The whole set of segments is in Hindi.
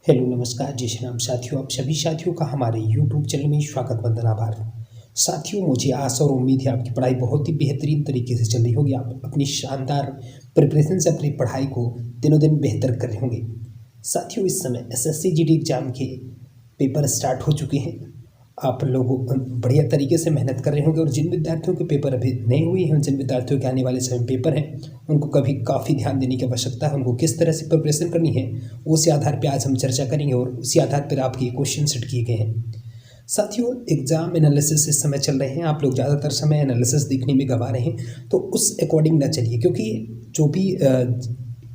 हेलो नमस्कार जय श्री राम साथियों। आप सभी साथियों का हमारे यूट्यूब चैनल में स्वागत वंदन आभार। साथियों, मुझे आशा और उम्मीद है आपकी पढ़ाई बहुत ही बेहतरीन तरीके से चल रही होगी। आप अपनी शानदार प्रिपरेशन से अपनी पढ़ाई को दिनों दिन बेहतर कर रहे होंगे। साथियों, इस समय एसएससी जीडी एग्जाम के पेपर स्टार्ट हो चुके हैं। आप लोग बढ़िया तरीके से मेहनत कर रहे होंगे और जिन विद्यार्थियों के पेपर अभी नहीं हुए हैं, जिन विद्यार्थियों के आने वाले समय पेपर हैं, उनको काफ़ी ध्यान देने की आवश्यकता है। उनको किस तरह से प्रिपरेशन करनी है उसी आधार पर आज हम चर्चा करेंगे और उसी आधार पर आपके क्वेश्चन सेट किए गए हैं। साथियों, एग्जाम एनालिसिस इस समय चल रहे हैं। आप लोग ज़्यादातर समय एनालिसिस देखने में गंवा रहे हैं, तो उस अकॉर्डिंग ना चलिए, क्योंकि जो भी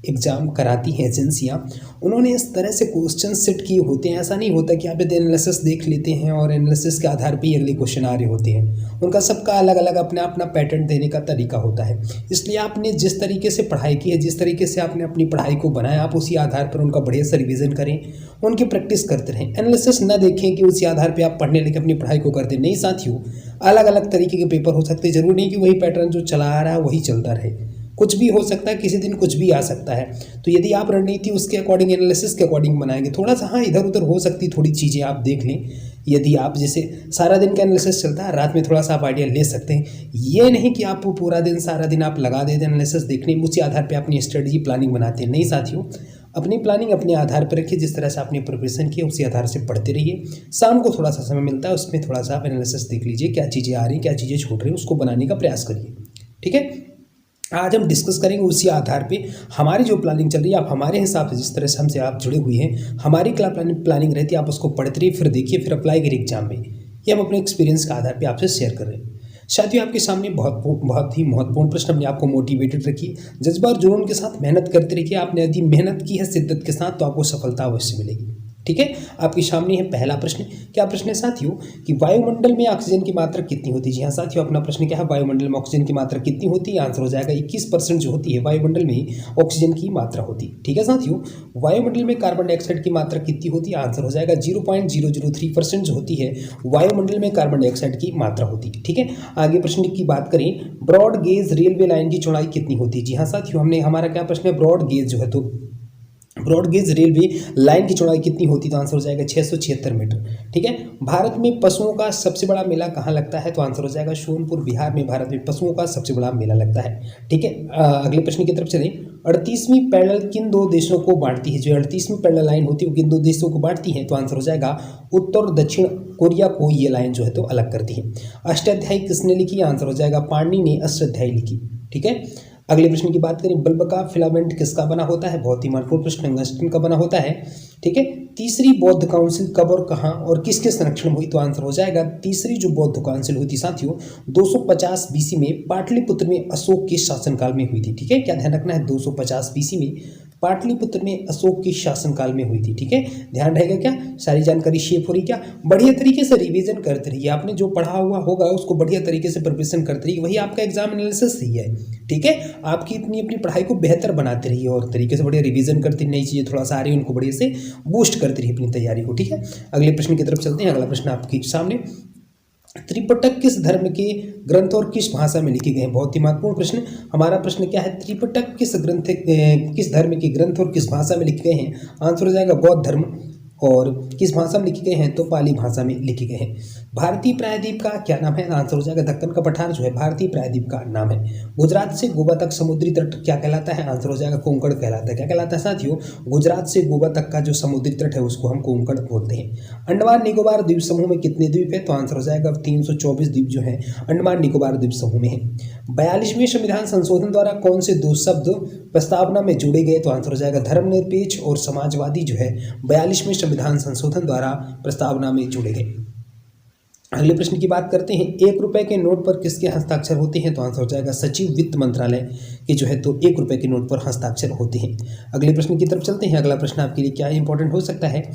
एग्ज़ाम कराती हैं एजेंसियाँ, उन्होंने इस तरह से क्वेश्चन सेट किए होते हैं। ऐसा नहीं होता कि आप यदि एनालिसिस देख लेते हैं और एनालिसिस के आधार पे ही अगले क्वेश्चन आ रहे होते हैं। उनका सबका अलग अलग अपना अपना पैटर्न देने का तरीका होता है। इसलिए आपने जिस तरीके से पढ़ाई की है, जिस तरीके से आपने अपनी पढ़ाई को बनाया, आप उसी आधार पर उनका बढ़िया से रिविज़न करें, उनकी प्रैक्टिस करते रहें। एनालिसिस न देखें कि उसी आधार पर आप पढ़ने लगे अपनी पढ़ाई को करते नहीं। साथियों, अलग अलग तरीके के पेपर हो सकते हैं। जरूरी नहीं कि वही पैटर्न जो चला आ रहा है वही चलता रहे। कुछ भी हो सकता है, किसी दिन कुछ भी आ सकता है। तो यदि आप रणनीति उसके अकॉर्डिंग, एनालिसिस के अकॉर्डिंग बनाएंगे, थोड़ा सा हाँ इधर उधर हो सकती थोड़ी चीज़ें आप देख लें। यदि आप जैसे सारा दिन का एनालिसिस चलता है, रात में थोड़ा सा आप आइडिया ले सकते हैं। ये नहीं कि आप पूरा दिन सारा दिन आप लगा देते एनालिसिस देखने में, उसी आधार पर अपनी स्ट्रेटजी प्लानिंग बनाते हैं। नहीं साथियों, अपनी प्लानिंग अपने आधार पर रखिए। जिस तरह से आपने प्रिपरेशन की उसी आधार से पढ़ते रहिए। शाम को थोड़ा सा समय मिलता है, उसमें थोड़ा सा आप एनालिसिस देख लीजिए, क्या चीज़ें आ रही, क्या चीज़ें छूट रही, उसको बनाने का प्रयास करिए। ठीक है, आज हम डिस्कस करेंगे उसी आधार पे हमारी जो प्लानिंग चल रही है। आप हमारे हिसाब से, जिस तरह से हमसे आप जुड़े हुए हैं, हमारी क्या प्लानिंग रहती है, आप उसको पढ़ते रहिए, फिर देखिए, फिर अप्लाई करिए एग्जाम में। ये हम अपने एक्सपीरियंस के आधार पे आपसे शेयर कर रहे हैं। साथियों, आपके सामने बहुत ही महत्वपूर्ण प्रश्न। अपने आप को मोटिवेटेड रखिए, जज्बा और जुनून के साथ मेहनत करते रहिए। आपने यदि मेहनत की है शिद्दत के साथ, तो आपको सफलता अवश्य मिलेगी। ठीक है, आपके सामने है पहला प्रश्न। क्या प्रश्न है साथियों कि वायुमंडल में ऑक्सीजन की मात्रा कितनी होती है। जी हाँ साथियों, अपना प्रश्न क्या है, वायुमंडल में ऑक्सीजन की मात्रा कितनी होती है। आंसर हो जाएगा 21% जो होती है वायुमंडल में ऑक्सीजन की मात्रा होती है। ठीक है साथियों, वायुमंडल में कार्बन डाइऑक्साइड की मात्रा कितनी होती है। आंसर हो जाएगा 0.003% जो होती है वायुमंडल में कार्बन डाइऑक्साइड की मात्रा होती है। ठीक है, आगे प्रश्न की बात करें, ब्रॉड गेज रेलवे लाइन की चौड़ाई कितनी होती है। जी हाँ साथियों, हमारा क्या प्रश्न है, ब्रॉड गेज जो है तो ब्रॉड गेज रेलवे लाइन की चौड़ाई कितनी होती है। तो आंसर हो जाएगा 676 मीटर। ठीक है, भारत में पशुओं का सबसे बड़ा मेला कहाँ लगता है। तो आंसर हो जाएगा सोनपुर, बिहार में भारत में पशुओं का सबसे बड़ा मेला लगता है। ठीक है, अगले प्रश्न की तरफ चलें। 38वीं पैरेलल किन दो देशों को बांटती है। जो 38वीं पैरेलल लाइन होती है वो किन दो देशों को बांटती है। तो आंसर हो जाएगा उत्तर और दक्षिण कोरिया को ये लाइन जो है तो अलग करती है। अष्टाध्यायी किसने लिखी। आंसर हो जाएगा पाणिनि ने अष्टाध्यायी लिखी। ठीक है, अगले प्रश्न की बात करें, बल्ब का फिलामेंट किसका बना होता है। बहुत ही महत्वपूर्ण प्रश्न, टंगस्टन का बना होता है। ठीक है, तीसरी बौद्ध काउंसिल कब और कहाँ और किसके संरक्षण में हुई। तो आंसर हो जाएगा तीसरी जो बौद्ध काउंसिल हुई थी साथियों 250 बीसी में पाटलिपुत्र में अशोक के शासनकाल में हुई थी। ठीक है, क्या ध्यान रखना है, 250 बीसी में पाटलिपुत्र में अशोक के शासनकाल में हुई थी। ठीक है, ध्यान रहेगा, क्या सारी जानकारी शेप हो रही, क्या बढ़िया तरीके से रिवीजन करते रहिए। आपने जो पढ़ा हुआ होगा उसको बढ़िया तरीके से प्रिपरेशन करते रहिए, वही आपका एग्जाम एनालिसिस ही है। ठीक है, आपकी अपनी पढ़ाई को बेहतर बनाते रहिए और तरीके से बढ़िया रिवीजन करते, नई चीज़ें थोड़ा सा आ रही है उनको बढ़िया से बूस्ट करते रहिए अपनी तैयारी को। ठीक है, अगले प्रश्न की तरफ चलते हैं। अगला प्रश्न आपके सामने, त्रिपिटक किस धर्म के ग्रंथ और किस भाषा में लिखे गए हैं। बहुत ही महत्वपूर्ण प्रश्न। हमारा प्रश्न क्या है, त्रिपिटक किस धर्म के ग्रंथ और किस भाषा में लिखे गए हैं। आंसर हो जाएगा बौद्ध धर्म। और किस भाषा में लिखे गए हैं, तो पाली भाषा में लिखे गए हैं। भारतीय प्रायद्वीप का क्या नाम है। आंसर हो जाएगा दक्कन का पठार जो है भारतीय प्रायद्वीप का नाम है। गुजरात से गोवा तक समुद्री तट क्या कहलाता है। आंसर हो जाएगा कोंकण कहलाता है। क्या कहलाता है साथियों, गुजरात से गोवा तक का जो समुद्री तट है उसको हम कोंकण बोलते हैं। अंडमान निकोबार द्वीप समूह में कितने द्वीप है। तो आंसर हो जाएगा 324 द्वीप जो है अंडमान निकोबार द्वीप समूह में है। 42वें संविधान संशोधन द्वारा कौन से दो शब्द प्रस्तावना में जोड़े गए। तो आंसर हो जाएगा धर्मनिरपेक्ष और समाजवादी जो है 42वें संविधान संशोधन द्वारा प्रस्तावना में जोड़े गए। अगले प्रश्न की बात करते हैं, 1 रुपए के नोट पर किसके हस्ताक्षर होते हैं। तो आंसर हो जाएगा सचिव वित्त मंत्रालय के जो है तो 1 रुपए के नोट पर हस्ताक्षर होते हैं। अगले प्रश्न की तरफ चलते हैं। अगला प्रश्न आपके लिए क्या इंपॉर्टेंट हो सकता है,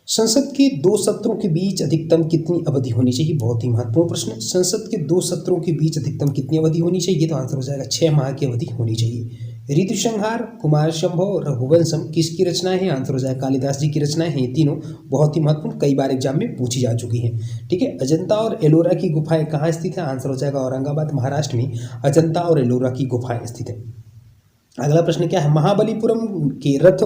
संसद के 2 सत्रों के बीच अधिकतम कितनी अवधि होनी चाहिए। बहुत ही महत्वपूर्ण प्रश्न। संसद के 2 सत्रों के बीच अधिकतम कितनी अवधि होनी चाहिए। तो आंसर हो जाएगा 6 माह की अवधि होनी चाहिए। ऋतुसंहार, कुमार संभव, रघुवंशम किसकी रचनाएं हैं। आंसर हो जाएगा कालिदास जी की रचनाएं हैं। ये तीनों बहुत ही महत्वपूर्ण, कई बार एग्जाम में पूछी जा चुकी हैं। ठीक है, अजंता और एलोरा की गुफाएं कहाँ स्थित है। आंसर हो जाएगा औरंगाबाद महाराष्ट्र में अजंता और एलोरा की गुफाएं स्थित है। अगला प्रश्न क्या है, महाबलीपुरम के रथ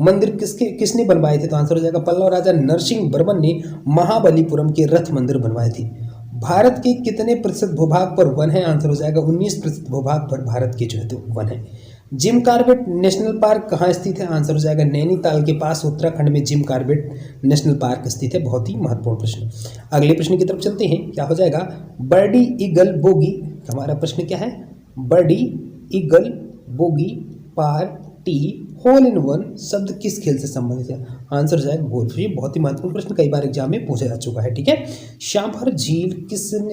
मंदिर किसने बनवाए थे? तो आंसर हो जाएगा पल्लव राजा नरसिंह वर्मन ने महाबलीपुरम के रथ मंदिर बनवाए थे। भारत के कितने प्रतिशत भूभाग पर वन है? आंसर हो जाएगा 19% भूभाग पर भारत के जो है तो वन है। जिम कॉर्बेट नेशनल पार्क कहाँ स्थित है? आंसर हो जाएगा नैनीताल के पास उत्तराखंड में जिम कॉर्बेट नेशनल पार्क स्थित है। बहुत ही महत्वपूर्ण प्रश्न। अगले प्रश्न की तरफ चलते हैं। क्या हो जाएगा, बर्डी ईगल बोगी, हमारा प्रश्न क्या है, birdie eagle bogey party hole in one शब्द किस खेल से संबंधित है? आंसर हो जाएगा गोल्फ। ये बहुत ही महत्वपूर्ण प्रश्न, कई बार एग्जाम में पूछा जा चुका है। ठीक है, श्यामभर झील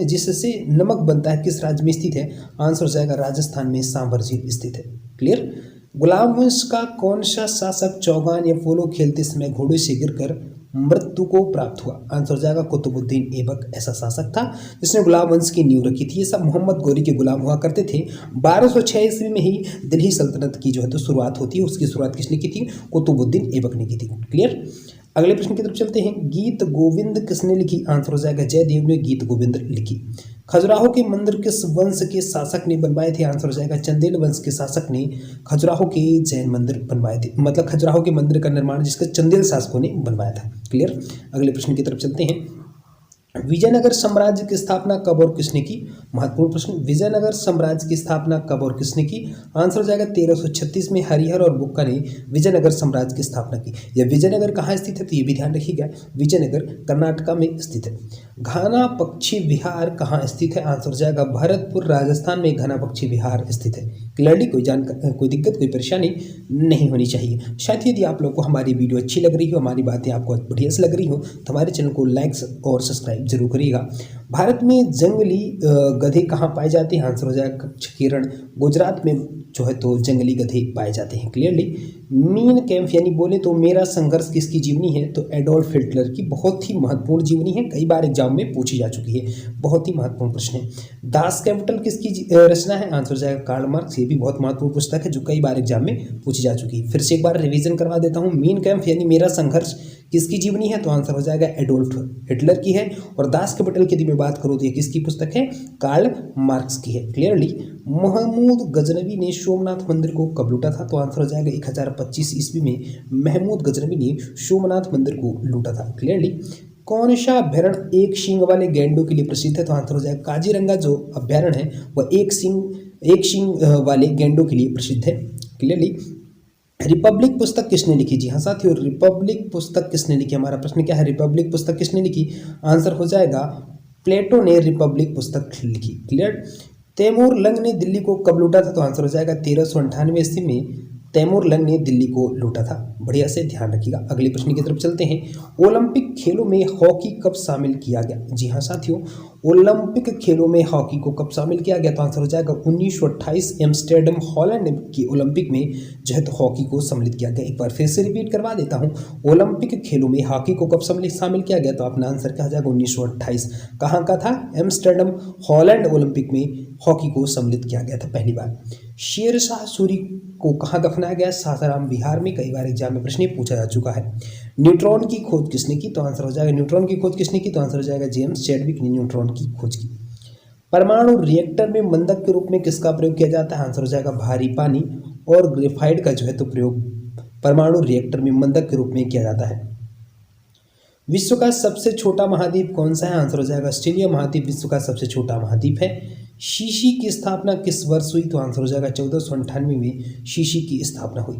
जिससे नमक बनता है किस राज्य में स्थित है? आंसर हो जाएगा राजस्थान में सांभर झील स्थित है। क्लियर। गुलाम वंश का कौन सा शासक चौगान या पोलो खेलते समय घोड़े से गिरकर मृत्यु को प्राप्त हुआ? आंसर हो जाएगा कुतुबुद्दीन ऐबक ऐसा शासक था जिसने गुलाम वंश की नींव रखी थी। ये सब मोहम्मद गौरी के गुलाम हुआ करते थे। 1206 ईस्वी में ही दिल्ली सल्तनत की जो है तो शुरुआत होती है। उसकी शुरुआत किसने की थी? कुतुबुद्दीन ऐबक ने की थी। क्लियर। अगले प्रश्न की तरफ चलते हैं। गीत गोविंद किसने लिखी? आंसर हो जाएगा जयदेव ने गीत गोविंद लिखी। खजुराहो के मंदिर किस वंश के शासक ने बनवाए थे? आंसर हो जाएगा चंदेल वंश के शासक ने खजुराहो के जैन मंदिर बनवाए थे, मतलब खजुराहो के मंदिर का निर्माण जिसका चंदेल शासकों ने बनवाया था। क्लियर। अगले प्रश्न की तरफ चलते हैं। विजयनगर साम्राज्य की स्थापना कब और किसने की? महत्वपूर्ण प्रश्न। विजयनगर साम्राज्य की स्थापना कब और किसने की? आंसर हो जाएगा 1336 में हरिहर और बुक्का ने विजयनगर साम्राज्य की स्थापना की। यह विजयनगर कहाँ स्थित है? तो ये भी ध्यान रखिएगा, विजयनगर कर्नाटका में स्थित है। घना पक्षी विहार कहाँ स्थित है? आंसर हो जाएगा भरतपुर राजस्थान में घना पक्षी विहार स्थित है। क्लियरली कोई दिक्कत कोई परेशानी नहीं होनी चाहिए। शायद यदि आप लोग को हमारी वीडियो अच्छी लग रही हो, हमारी बातें आपको बढ़िया से लग रही हो, तो हमारे चैनल को लाइक्स और सब्सक्राइब जरूर करिएगा। भारत में जंगली गधे कहाँ पाए जाते हैं? आंसर हो जाएगा कच्छ केरल गुजरात में जो है तो जंगली गधे पाए जाते हैं। क्लियरली। मीन कैम्प यानी बोले तो मेरा संघर्ष किसकी जीवनी है? तो एडोल्फ हिटलर की। बहुत ही महत्वपूर्ण जीवनी है, कई बार एग्जाम में पूछी जा चुकी है, बहुत ही महत्वपूर्ण प्रश्न है। दास कैपिटल किसकी रचना है? आंसर हो जाएगा कार्ल मार्क्स। ये भी बहुत महत्वपूर्ण पुस्तक है जो कई बार एग्जाम में पूछी जा चुकी है। फिर से एक बार रिवीजन करवा देता हूँ। मीन कैम्प यानी मेरा संघर्ष किसकी जीवनी है? तो आंसर हो जाएगा एडोल्फ हिटलर की है। और दास कैपिटल की यदि मैं बात करूँ तो ये किसकी पुस्तक है? कार्ल मार्क्स की है। क्लियरली। महमूद गजनवी ने सोमनाथ मंदिर को कब लूटा था? तो आंसर हो जाएगा 1025 ईस्वी में महमूद गजनवी ने सोमनाथ मंदिर को लूटा था। क्लियरली। कौन सा अभ्यारण्य एक सींग वाले गैंडों के लिए प्रसिद्ध है? तो आंसर हो जाएगा काजीरंगा जो अभ्यारण्य है वह एक सींग वाले गैंडों के लिए प्रसिद्ध है। क्लियरली। रिपब्लिक पुस्तक किसने लिखी? जी हाँ साथियों, रिपब्लिक पुस्तक किसने लिखी? हमारा प्रश्न क्या है, रिपब्लिक पुस्तक किसने लिखी? आंसर हो जाएगा प्लेटो ने रिपब्लिक पुस्तक लिखी। क्लियर। तैमूर लंग ने दिल्ली को कब लूटा था? तो आंसर हो जाएगा 1398 ईस्वी में तैमूर लंग ने दिल्ली को लूटा था। बढ़िया से ध्यान रखिएगा। अगले प्रश्न की तरफ चलते हैं। ओलंपिक खेलों में हॉकी कब शामिल किया गया? जी हाँ साथियों, ओलंपिक खेलों में हॉकी को कब शामिल किया गया? तो आंसर हो जाएगा 1928 एम्स्टर्डम हॉलैंड की ओलंपिक में जो है तो हॉकी को सम्मिलित किया गया। एक बार फिर से रिपीट करवा देता हूँ। ओलंपिक खेलों में हॉकी को कब शामिल किया गया? तो अपना आंसर क्या हो जाएगा? 1928। कहाँ का था? एम्स्टर्डम हॉलैंड ओलंपिक में हॉकी को सम्मिलित किया गया था पहली बार। शेरशाह सूरी को कहाँ दफनाया गया? सासाराम बिहार में। कई बार एग्जाम में प्रश्न पूछा जा चुका है। न्यूट्रॉन की खोज किसने की? तो आंसर हो जाएगा न्यूट्रॉन की खोज किसने की? तो आंसर हो जाएगा जेम्स चैडविक ने न्यूट्रॉन की खोज की। परमाणु रिएक्टर में मंदक के रूप में किसका प्रयोग किया जाता है? आंसर हो जाएगा भारी पानी और ग्रेफाइट का जो है तो प्रयोग परमाणु रिएक्टर में मंदक के रूप में किया जाता है। विश्व का सबसे छोटा महाद्वीप कौन सा है? आंसर हो जाएगा ऑस्ट्रेलिया महाद्वीप विश्व का सबसे छोटा महाद्वीप है। शीशी की स्थापना किस वर्ष हुई? तो आंसर हो जाएगा 1498 में शीशी की स्थापना हुई।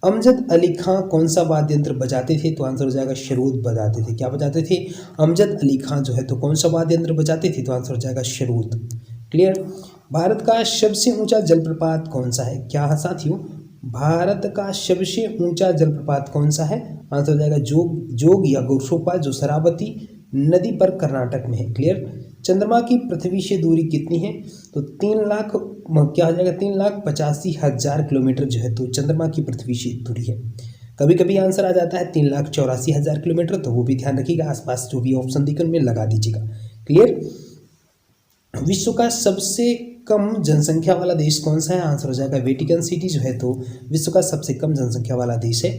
अमजद अली खां कौन सा वाद्य यंत्र बजाते थे? तो आंसर हो जाएगा शरूद बजाते थे। क्या बजाते थे? अमजद अली खां जो है तो कौन सा वाद्य यंत्र बजाते थे? तो आंसर हो जाएगा शरूद। क्लियर। भारत का सबसे ऊंचा जलप्रपात कौन सा है? क्या है साथियों, भारत का सबसे ऊंचा जलप्रपात कौन सा है? आंसर हो जाएगा जोग या गोरसोपा जो शरावती नदी पर कर्नाटक में है। क्लियर। चंद्रमा की पृथ्वी से दूरी कितनी है? तो 3,85,000 किलोमीटर जो है तो चंद्रमा की पृथ्वी से दूरी है। कभी कभी आंसर आ जाता है 3,84,000 किलोमीटर, तो वो भी ध्यान रखिएगा। आसपास जो भी ऑप्शन दिखे उनमें लगा दीजिएगा। क्लियर। विश्व का सबसे कम जनसंख्या वाला देश कौन सा है? आंसर हो जाएगा वेटिकन सिटी जो है तो विश्व का सबसे कम जनसंख्या वाला देश है।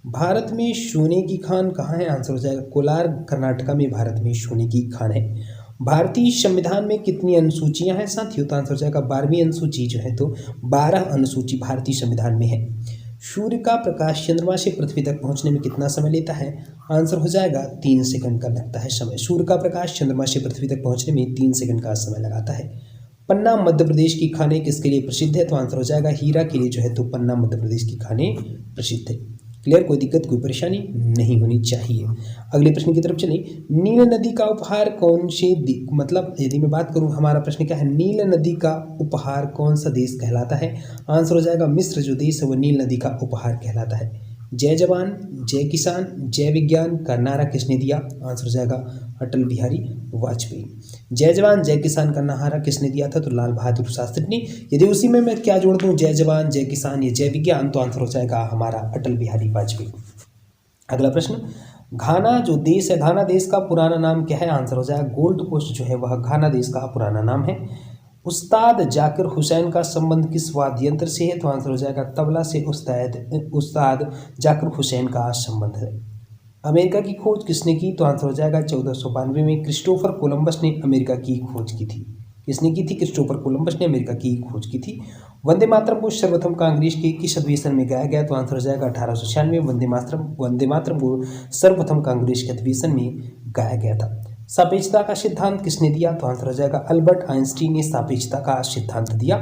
भारत में सोने की खान कहाँ है? आंसर हो जाएगा कोलार कर्नाटका में भारत में सोने की खान है। भारतीय संविधान में कितनी अनुसूचियां हैं साथियों? तो आंसर हो जाएगा 12वीं अनुसूची जो है तो 12 अनुसूची भारतीय संविधान में है। सूर्य का प्रकाश चंद्रमा से पृथ्वी तक पहुंचने में कितना समय लेता है? आंसर हो जाएगा 3 सेकंड का लगता है समय। सूर्य का प्रकाश चंद्रमा से पृथ्वी तक पहुंचने में 3 सेकंड का समय लगाता है। पन्ना मध्य प्रदेश की खाने किसके लिए प्रसिद्ध है? तो आंसर हो जाएगा हीरा के लिए जो है तो पन्ना मध्य प्रदेश की खाने प्रसिद्ध है। क्लियर? कोई दिक्कत कोई परेशानी नहीं होनी चाहिए। अगले प्रश्न की तरफ चलें। नील नदी का उपहार कौन से मतलब यदि मैं बात करूं, हमारा प्रश्न क्या है, नील नदी का उपहार कौन सा देश कहलाता है? आंसर हो जाएगा मिस्र जो देश है वो नील नदी का उपहार कहलाता है। जय जवान जय किसान जय विज्ञान का नारा किसने दिया? आंसर हो जाएगा अटल बिहारी वाजपेयी। जय जवान जय किसान का नारा किसने दिया था? तो लाल बहादुर शास्त्री ने। यदि उसी में मैं क्या जोड़ दूं, जय जवान जय किसान या जय विज्ञान, तो आंसर हो जाएगा हमारा अटल बिहारी वाजपेयी। अगला प्रश्न, घाना जो देश है, घाना देश का पुराना नाम क्या है? आंसर हो जाएगा गोल्ड कोस्ट जो है वह घाना देश का पुराना नाम है। उस्ताद जाकिर हुसैन का संबंध किस वाद्य यंत्र से है? तो आंसर हो जाएगा तबला से उस्ताद जाकिर हुसैन का संबंध है। अमेरिका की खोज किसने की? तो आंसर हो जाएगा 1492 में क्रिस्टोफर कोलंबस ने अमेरिका की खोज की थी। किसने की थी? क्रिस्टोफर कोलंबस ने अमेरिका की खोज की थी। वंदे मातरम को सर्वप्रथम कांग्रेस के किस अधिवेशन में गाया गया? तो आंसर हो जाएगा 1896। वंदे मातरम को सर्वप्रथम कांग्रेस के अधिवेशन में गाया गया था। सापेक्षता का सिद्धांत किसने दिया? तो आंसर हो जाएगा अल्बर्ट आइंस्टीन ने सापेक्षता का सिद्धांत दिया।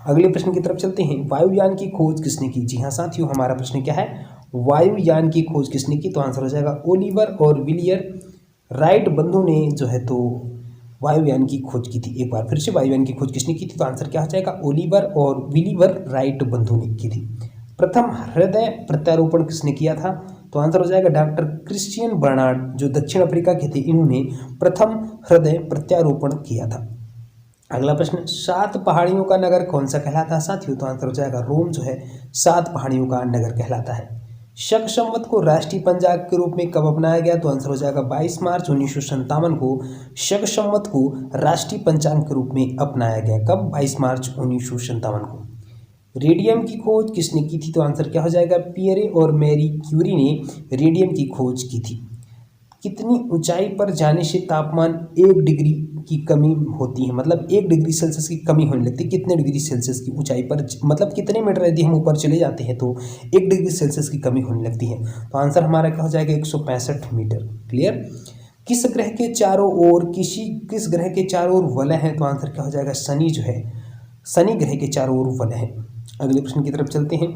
अगले प्रश्न की तरफ चलते हैं। वायुयान की खोज किसने की? जी हाँ साथियों, हमारा प्रश्न क्या है, वायुयान की खोज किसने की? तो आंसर हो जाएगा ओलिवर और विलियर राइट बंधु ने जो है तो वायुयान की खोज की थी। एक बार फिर से, वायुयान की खोज किसने की थी? तो आंसर क्या हो जाएगा ओलिवर और विलिवर राइट बंधु ने की थी। प्रथम हृदय प्रत्यारोपण किसने किया था? तो आंसर हो जाएगा डॉक्टर क्रिश्चियन बर्नार्ड जो दक्षिण अफ्रीका के थे, इन्होंने प्रथम हृदय प्रत्यारोपण किया था। अगला प्रश्न, 7 पहाड़ियों का नगर कौन सा कहलाता है साथियों? तो आंसर हो जाएगा रोम जो है 7 पहाड़ियों का नगर कहलाता है। शक संवत को राष्ट्रीय पंचांग के रूप में कब अपनाया गया? तो आंसर हो जाएगा 22 मार्च 1957 को शक संवत को राष्ट्रीय पंचांग के रूप में अपनाया गया। कब? 22 मार्च 1957 को। रेडियम की खोज किसने की थी? तो आंसर क्या हो जाएगा पियरे और मैरी क्यूरी ने रेडियम की खोज की थी। कितनी ऊंचाई पर जाने से तापमान 1 डिग्री की कमी होती है, मतलब 1 डिग्री सेल्सियस की कमी होने लगती है? कितने डिग्री सेल्सियस की ऊंचाई पर, मतलब कितने मीटर यदि हम ऊपर चले जाते हैं तो 1 डिग्री सेल्सियस की कमी होने लगती है? तो आंसर हमारा क्या हो जाएगा 165 मीटर। क्लियर? किस ग्रह के चारों ओर किस ग्रह के चारों ओर वलय है? तो आंसर क्या हो जाएगा शनि जो है, शनि ग्रह के चारों ओर वलय है। अगले प्रश्न की तरफ चलते हैं।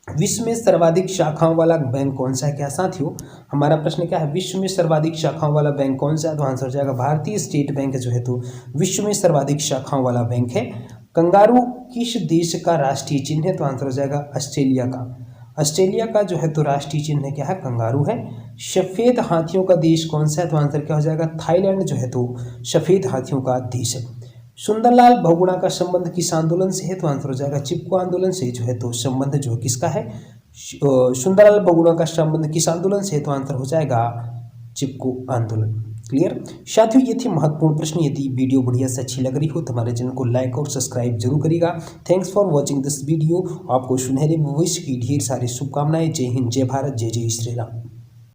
विश्व में सर्वाधिक शाखाओं वाला बैंक कौन सा है? क्या साथियों, हमारा प्रश्न क्या है, विश्व में सर्वाधिक शाखाओं वाला बैंक कौन सा है? तो आंसर हो जाएगा भारतीय स्टेट बैंक जो है तो विश्व में सर्वाधिक शाखाओं वाला बैंक है। कंगारू किस देश का राष्ट्रीय चिन्ह है? तो आंसर हो जाएगा ऑस्ट्रेलिया का। ऑस्ट्रेलिया का जो है तो राष्ट्रीय चिन्ह क्या है? कंगारू है। सफेद हाथियों का देश कौन सा है? तो आंसर क्या हो जाएगा थाईलैंड जो है तो सफेद हाथियों का देश है। सुंदरलाल बहुगुणा का संबंध किस आंदोलन से है? तो आंसर हो जाएगा चिपको आंदोलन से जो है तो संबंध जो किसका है, सुंदरलाल बहुगुणा का संबंध किस आंदोलन से है? तो आंसर हो जाएगा चिपको आंदोलन। क्लियर साथियों, ये थे महत्वपूर्ण प्रश्न। यदि वीडियो बढ़िया से अच्छी लग रही हो तो हमारे चैनल को लाइक और सब्सक्राइब जरूर करिएगा। Thanks for watching this video. आपको सुनहरे भविष्य की ढेर सारी शुभकामनाएं। जय हिंद, जय भारत, जय जय श्री राम।